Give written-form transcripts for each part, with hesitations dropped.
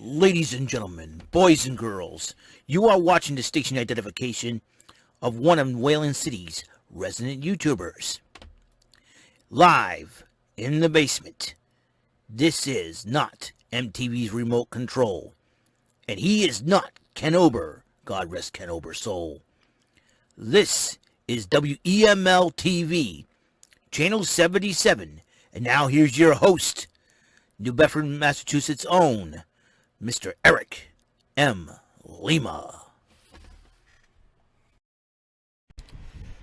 Ladies and gentlemen, boys and girls, you are watching the station identification of one of Wayland City's resident YouTubers. Live in the basement. This is not MTV's remote control. And he is not Ken Ober. God rest Ken Ober's soul. This is WEML-TV, Channel 77. And now here's your host, New Bedford, Massachusetts' own, Mr. Eric M. Lima.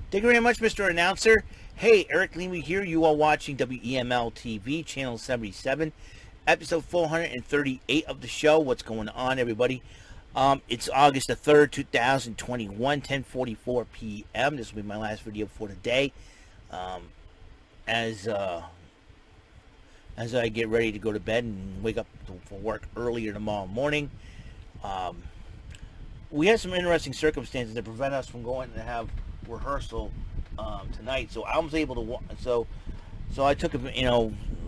Thank you very much, Mr. Announcer. Hey, Eric Lima here. You are watching WEML-TV, Channel 77, episode 438 of the show. What's going on, everybody? It's August the 3rd, 2021, 10:44 p.m. This will be my last video for today. As I get ready to go to bed and wake up for work earlier tomorrow morning. We had some interesting circumstances that prevent us from going to have rehearsal tonight. So I was able to, so I took,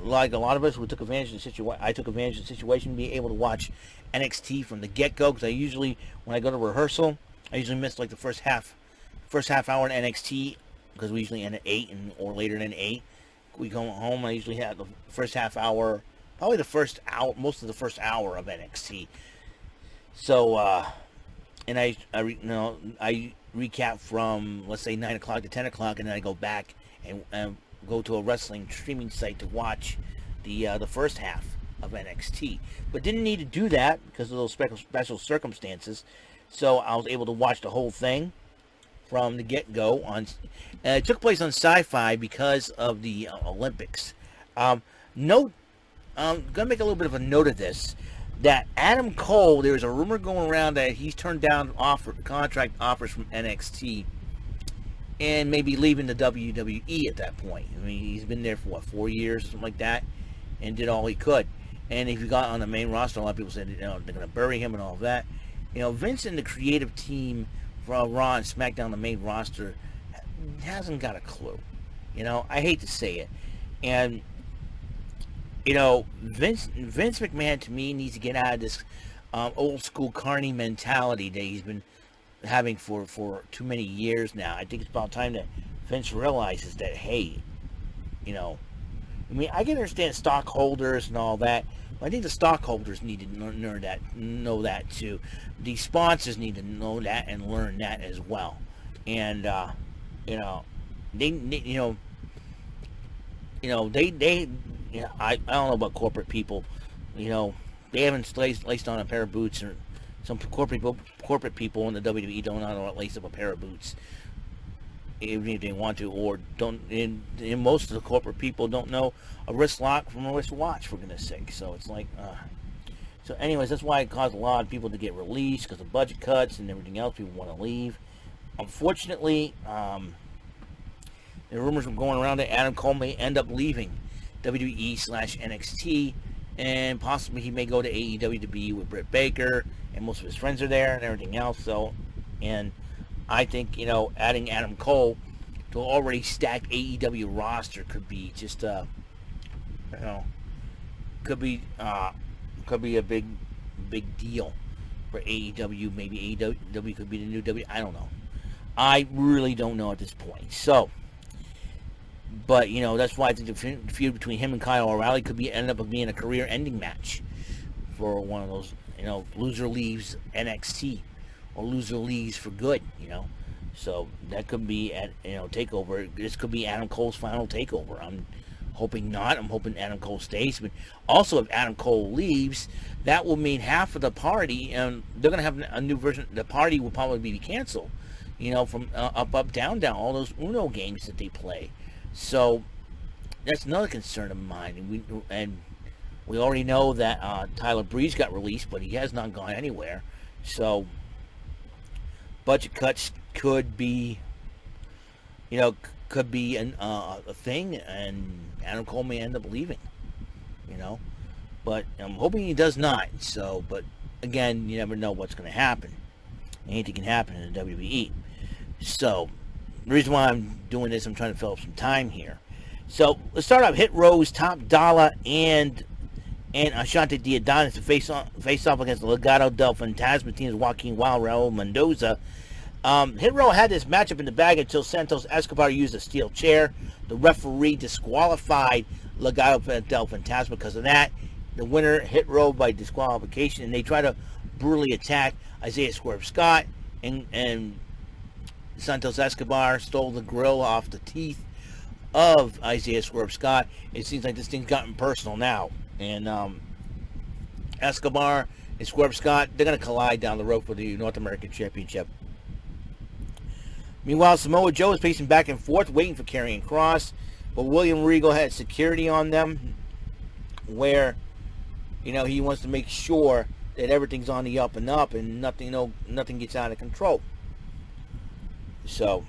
like a lot of us, we took advantage of the situation. I took advantage of the situation, being able to watch NXT from the get-go, because I usually, when I go to rehearsal, I usually miss like the first half hour in NXT, because we usually end at 8 or later than 8. We go home, I usually have the first half hour, probably the first hour, most of the first hour of NXT. So, and I recap from, let's say, 9 o'clock to 10 o'clock, and then I go back and go to a wrestling streaming site to watch the first half of NXT. But didn't need to do that because of those special circumstances. So I was able to watch the whole thing from the get-go. It took place on Sci-Fi because of the Olympics. I'm gonna make a little bit of a note of this, that Adam Cole, there's a rumor going around that he's turned down contract offers from NXT and maybe leaving the WWE at that point. I mean, he's been there for 4 years or something like that, and did all he could. And if he got on the main roster, a lot of people said, they're gonna bury him and all that. Vince and the creative team for Raw and SmackDown, the main roster, hasn't got a clue. I hate to say it. And, Vince McMahon, to me, needs to get out of this old school carny mentality that he's been having for too many years now. I think it's about time that Vince realizes that, hey, I can understand stockholders and all that, but I think the stockholders need to know that too. The sponsors need to know that and learn that as well. And I don't know about corporate people. They haven't laced on a pair of boots, or some corporate people in the WWE don't know how to lace up a pair of boots, even if they want to, or don't. And most of the corporate people don't know a wrist lock from a wrist watch, for goodness sake. So it's like, so anyways, that's why it caused a lot of people to get released, because of budget cuts and everything else. People want to leave. Unfortunately, the rumors were going around that Adam Cole may end up leaving WWE/NXT, and possibly he may go to AEW to be with Britt Baker, and most of his friends are there and everything else. So, and I think, adding Adam Cole to an already stacked AEW roster could be just, could be a big deal for AEW. Maybe AEW could be the new W. I don't know. I really don't know at this point. So, but that's why I think the feud between him and Kyle O'Reilly could end up being a career-ending match for one of those. Loser leaves NXT, or loser leaves for good. So that could be at TakeOver. This could be Adam Cole's final TakeOver. I'm hoping not. I'm hoping Adam Cole stays. But also, if Adam Cole leaves, that will mean half of the party, and they're gonna have a new version. The party will probably be canceled. From up, down, all those Uno games that they play. So that's another concern of mine. And we already know that Tyler Breeze got released, but he has not gone anywhere. So budget cuts could be, a thing, and Adam Cole may end up leaving. But I'm hoping he does not. So, but again, you never know what's going to happen. Anything can happen in the WWE. So, the reason why I'm doing this, I'm trying to fill up some time here. So, let's start off. Hit Rose, Top Dollar, and and Ashante Diadonis to face off against the Legado Del Fantasma teams Joaquin Wild, Raul Mendoza. Hit Row had this matchup in the bag until Santos Escobar used a steel chair. The referee disqualified Legado Del Fantasma because of that. The winner Hit Row by disqualification, and they try to brutally attack Isaiah Swerve Scott, and Santos Escobar stole the grill off the teeth of Isaiah Swerve Scott. It seems like this thing's gotten personal now, and Escobar and Swerve Scott, they're going to collide down the road for the North American Championship. Meanwhile, Samoa Joe is pacing back and forth, waiting for Karrion Kross, but William Regal had security on them, where, you know, he wants to make sure that everything's on the up and up, and nothing gets out of control. So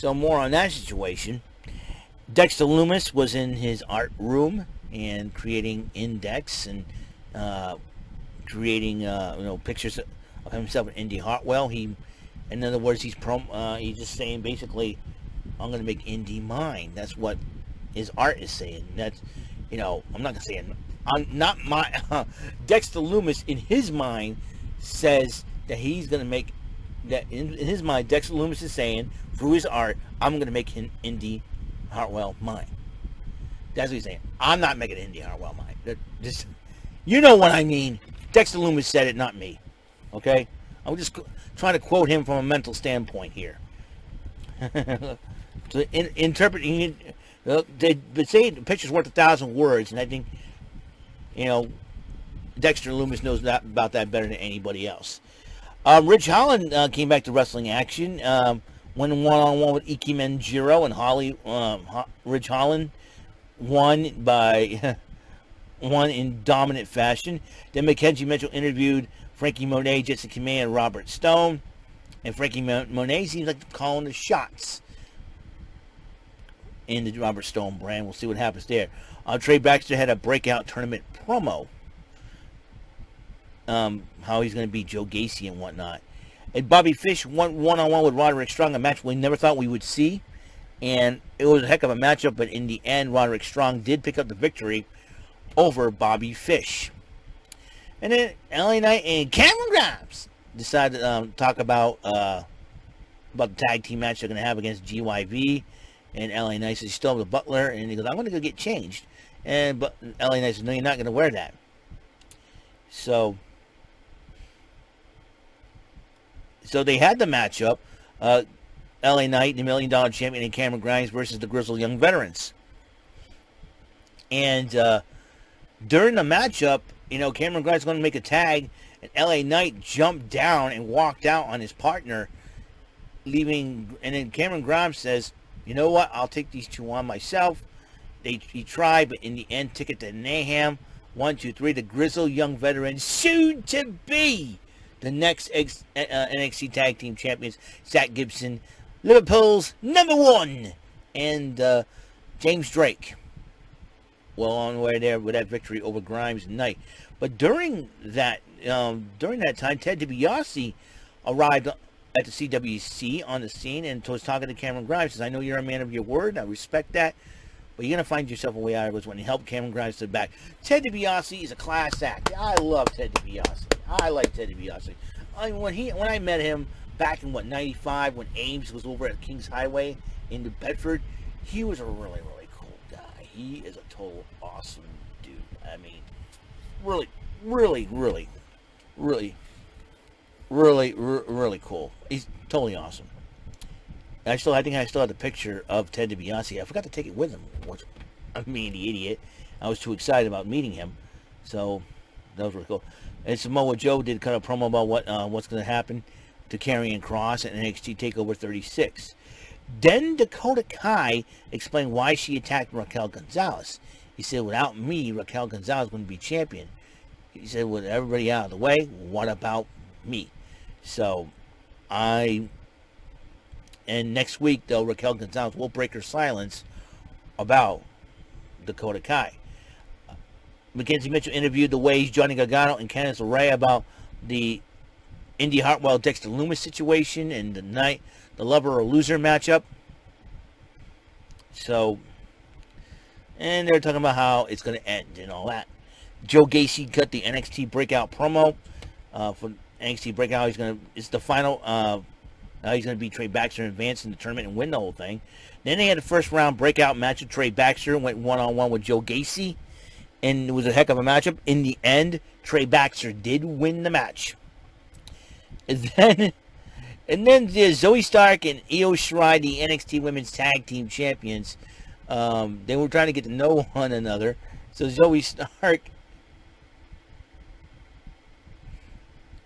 more on that situation. Dexter Lumis was in his art room and creating index and creating pictures of himself and Indy Hartwell. In other words, he's just saying basically, I'm going to make Indy mine. That's what his art is saying. That's, I'm not going to say it. I'm not my Dexter Lumis in his mind says that he's going to make that in his mind. Dexter Lumis is saying through his art, I'm going to make Indy Hartwell mine. That's what he's saying. I'm not making Indy Hartwell mine. Just, you know what I mean. Dexter Lumis said it, not me. Okay? I'm just trying to quote him from a mental standpoint here. So interpreting, they say the picture's worth 1,000 words, and I think, Dexter Lumis knows about that better than anybody else. Ridge Holland came back to wrestling action, went one-on-one with Iki Manjiro, and Ridge Holland won in dominant fashion. Then Mackenzie Mitchell interviewed Frankie Monet, Jessica May, and Robert Stone. And Frankie Monet seems like calling the shots in the Robert Stone brand. We'll see what happens there. Trey Baxter had a breakout tournament promo. How he's going to beat Joe Gacy and whatnot. And Bobby Fish won one-on-one with Roderick Strong, a match we never thought we would see. And it was a heck of a matchup, but in the end, Roderick Strong did pick up the victory over Bobby Fish. And then LA Knight and Cameron Grimes decided to talk about the tag team match they're going to have against GYV. And LA Knight says, still the Butler. And he goes, I'm going to go get changed. But LA Knight says, no, you're not going to wear that. So they had the matchup. LA Knight, the $1 Million Champion, and Cameron Grimes versus the Grizzled Young Veterans. And during the matchup, Cameron Grimes is going to make a tag, and LA Knight jumped down and walked out on his partner, leaving. And then Cameron Grimes says, you know what, I'll take these two on myself. He tried, but in the end, Ticket to Mayhem. 1, 2, 3, the Grizzled Young Veterans, soon to be the next NXT Tag Team Champions, Zach Gibson, Liverpool's #1, and James Drake. Well, on the way there with that victory over Grimes and Knight. But during that time, Ted DiBiase arrived at the CWC on the scene and was talking to Cameron Grimes. Says, I know you're a man of your word. I respect that. But you're going to find yourself a way out of it when you help Cameron Grimes to the back. Ted DiBiase is a class act. I love Ted DiBiase. I like Ted DiBiase. When I met him back in, 95, when Ames was over at Kings Highway in New Bedford, he was a really, really cool guy. He is a total awesome dude. I mean, really, really, really, really, really, really cool. He's totally awesome. I think I still have the picture of Ted DiBiase. I forgot to take it with him, which I'm being the idiot. I was too excited about meeting him. So that was really cool. And Samoa Joe did kind of promo about what's going to happen to Karrion Kross at NXT TakeOver 36. Then Dakota Kai explained why she attacked Raquel Gonzalez. He said, without me, Raquel Gonzalez wouldn't be champion. He said, with everybody out of the way, what about me? So and next week, though, Raquel Gonzalez will break her silence about Dakota Kai. Mackenzie Mitchell interviewed the Ways, Johnny Gargano, and Candice LeRae about the Indy Hartwell Dexter Lumis situation and the lover or loser matchup. So And they're talking about how it's going to end and all that. Joe Gacy cut the NXT Breakout promo for NXT Breakout. It's the final. He's going to beat Trey Baxter and advance in the tournament and win the whole thing. Then they had the first round Breakout match with Trey Baxter, went one-on-one with Joe Gacy, and it was a heck of a matchup. In the end, Trey Baxter did win the match. And then there's Zoe Stark and Io Shirai, the NXT Women's Tag Team Champions. They were trying to get to know one another. So Zoe Stark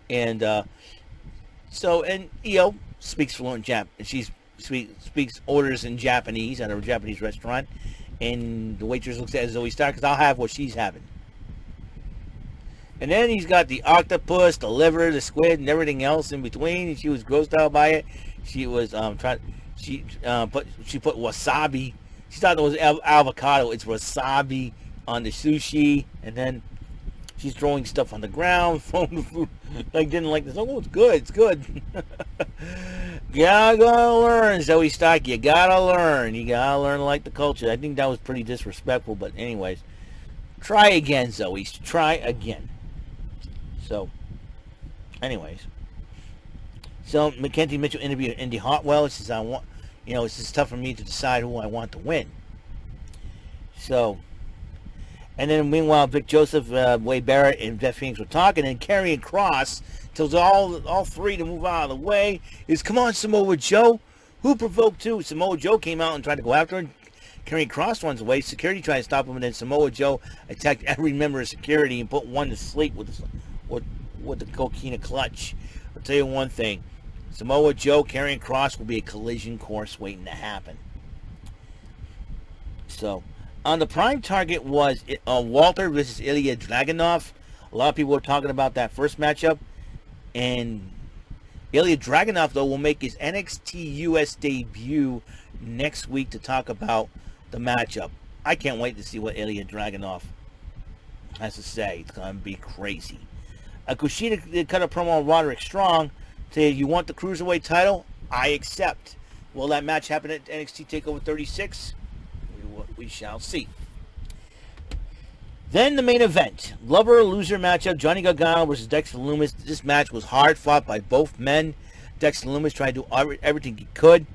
and Io speaks fluent Japanese. She speaks orders in Japanese at a Japanese restaurant, and the waitress looks at Zoe Stark because I'll have what she's having. And then he's got the octopus, the liver, the squid, and everything else in between. And she was grossed out by it. She was She put wasabi. She thought it was avocado. It's wasabi on the sushi, and then she's throwing stuff on the ground, throwing the food. Didn't like this. Oh, it's good. It's good. You gotta learn, Zoe Stark. You gotta learn. You gotta learn to like the culture. I think that was pretty disrespectful, but anyways. Try again, Zoe. Try again. So, anyways. So, Mackenzie Mitchell interviewed Indy Hartwell. It says, it's just tough for me to decide who I want to win. So, and then meanwhile, Vic Joseph, Wade Barrett, and Beth Phoenix were talking, and Kerry and Kross tells all three to move out of the way. Come on, Samoa Joe. Who provoked who? Samoa Joe came out and tried to go after him. Kerry and Kross runs away. Security tried to stop him, and then Samoa Joe attacked every member of security and put one to sleep with the coquina clutch. I'll tell you one thing. Samoa Joe, Kerry and Kross will be a collision course waiting to happen. So, on the prime target was Walter versus Ilya Dragunov. A lot of people were talking about that first matchup. And Ilya Dragunov, though, will make his NXT US debut next week to talk about the matchup. I can't wait to see what Ilya Dragunov has to say. It's going to be crazy. Kushida did cut a promo on Roderick Strong. Say, you want the Cruiserweight title? I accept. Will that match happen at NXT TakeOver 36? We shall see. Then the main event. Lover loser matchup. Johnny Gargano versus Dexter Lumis. This match was hard fought by both men. Dexter Lumis tried to do everything he could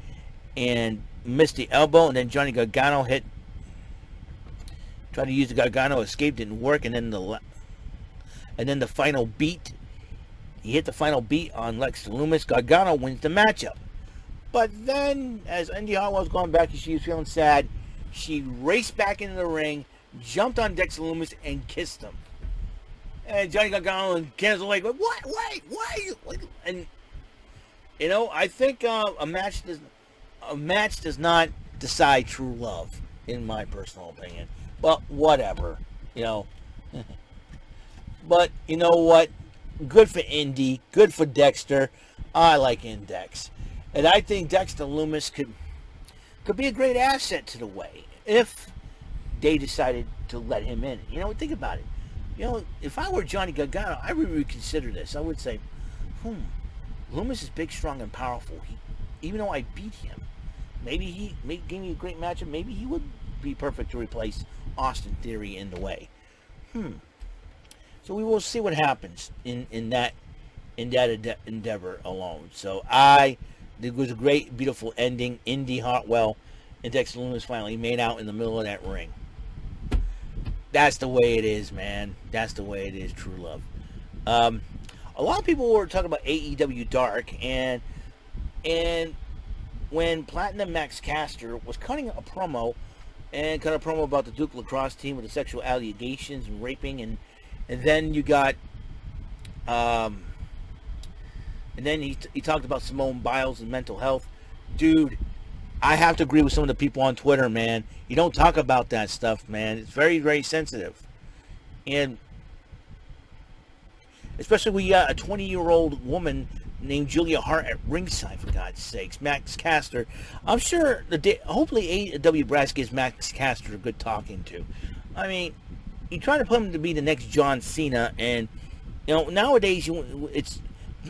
and missed the elbow. And then Johnny Gargano tried to use the Gargano escape. Didn't work. And then the final beat. He hit the final beat on Dexter Lumis. Gargano wins the matchup. But then, as Indy Hartwell was going back, she was feeling sad. She raced back into the ring, jumped on Dexter Lumis, and kissed him. And Johnny Gargano and Candice were like, "What? Wait, why?" And I think a match does not decide true love, in my personal opinion. But whatever, But you know what? Good for Indy. Good for Dexter. I like Index. And I think Dexter Lumis could be a great asset to the Way if they decided to let him in. Think about it. If I were Johnny Gargano, I would reconsider this. I would say, Lumis is big, strong, and powerful. Even though I beat him, maybe he gave me a great matchup. Maybe he would be perfect to replace Austin Theory in the Way. So we will see what happens in that endeavor alone. So it was a great, beautiful ending. Indy Hartwell and Dexter Lumis finally made out in the middle of that ring. That's the way it is, man. That's the way it is, true love. A lot of people were talking about AEW Dark, and when Platinum Max Caster was cutting a promo, about the Duke Lacrosse team with the sexual allegations and raping, and then you got, and then he talked about Simone Biles and mental health. Dude, I have to agree with some of the people on Twitter, man. You don't talk about that stuff, man. It's very, very sensitive. And especially when you got a 20-year-old woman named Julia Hart at ringside, for God's sakes. Max Caster. I'm sure, hopefully AEW Brass gives Max Caster a good talking to. I mean, you try to put him to be the next John Cena, and nowadays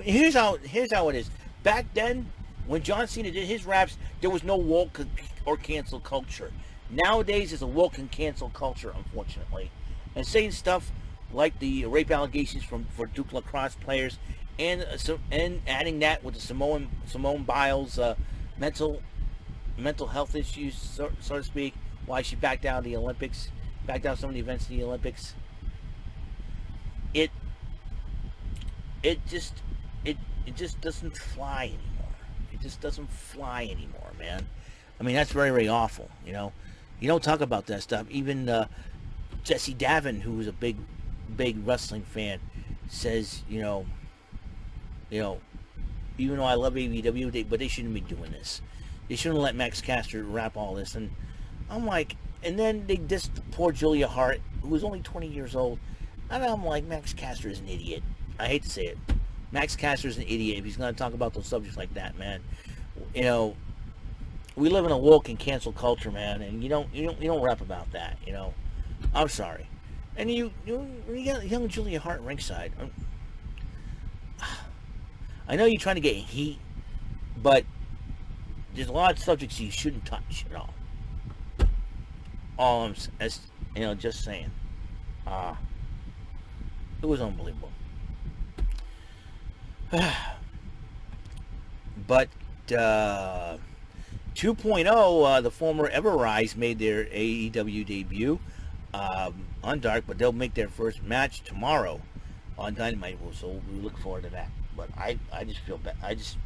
here's how it is. Back then, when John Cena did his raps, there was no woke or cancel culture. Nowadays, it's a woke and cancel culture, unfortunately. And saying stuff like the rape allegations for Duke lacrosse players, and adding that with the Simone Biles mental health issues, so to speak, why she backed out of the Olympics, backed out some of the events in the Olympics. It just doesn't fly anymore. It just doesn't fly anymore, man. I mean, that's very, very awful. You know, you don't talk about that stuff. Even Jesse Davin, who was a big wrestling fan, says, you know, even though I love AEW, but they shouldn't be doing this. They shouldn't let Max Caster wrap all this. And I'm like, and then they dissed poor Julia Hart, who was only 20 years old. And I'm like, Max Caster is an idiot. I hate to say it. Max Caster is an idiot if he's going to talk about those subjects like that, man. You know, we live in a woke and cancel culture, man, and you don't rap about that. You know, I'm sorry. And you got young Julia Hart ringside. I know you're trying to get heat, but there's a lot of subjects you shouldn't touch at all. As you know, just saying. It was unbelievable. But 2.0, the former Everrise made their AEW debut on Dark, but they'll make their first match tomorrow on Dynamite, so we look forward to that. But I just feel bad. This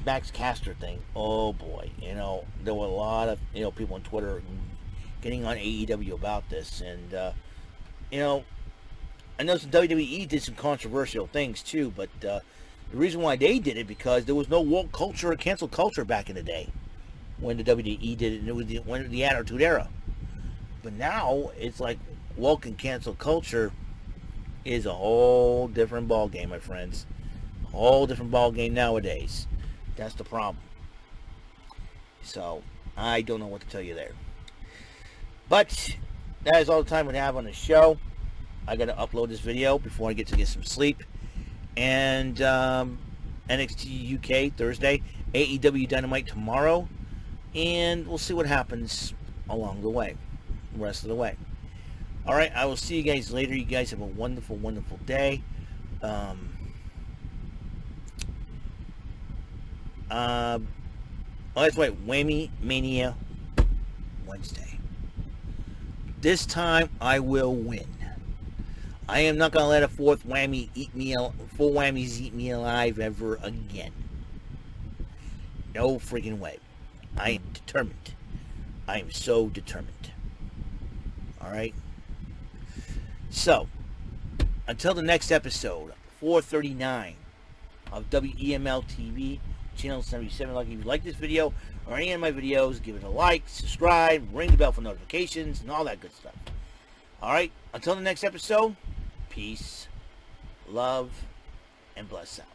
Max Caster thing, oh boy, you know, there were a lot of, you know, people on Twitter getting on AEW about this, and you know, I know some WWE did some controversial things too, but the reason why they did it, because there was no woke culture or cancel culture back in the day when the WWE did it, and it was the Attitude Era. But now it's like woke and cancel culture is a whole different ball game, my friends. A whole different ball game nowadays. That's the problem. So I don't know what to tell you there. But that is all the time we have on the show. I got to upload this video before I get some sleep. And NXT UK Thursday, AEW Dynamite tomorrow, and we'll see what happens along the way, the rest of the way. All right, I will see you guys later. You guys have a wonderful, wonderful day. Oh, that's right, Whammy Mania Wednesday. This time I will win. I am not going to let a four whammies eat me alive ever again. No freaking way. I am determined. I am so determined. Alright? So, until the next episode, 439 of WEML-TV, channel 77. Like, if you like this video or any of my videos, give it a like, subscribe, ring the bell for notifications, and all that good stuff. Alright? Until the next episode, peace, love, and bless out.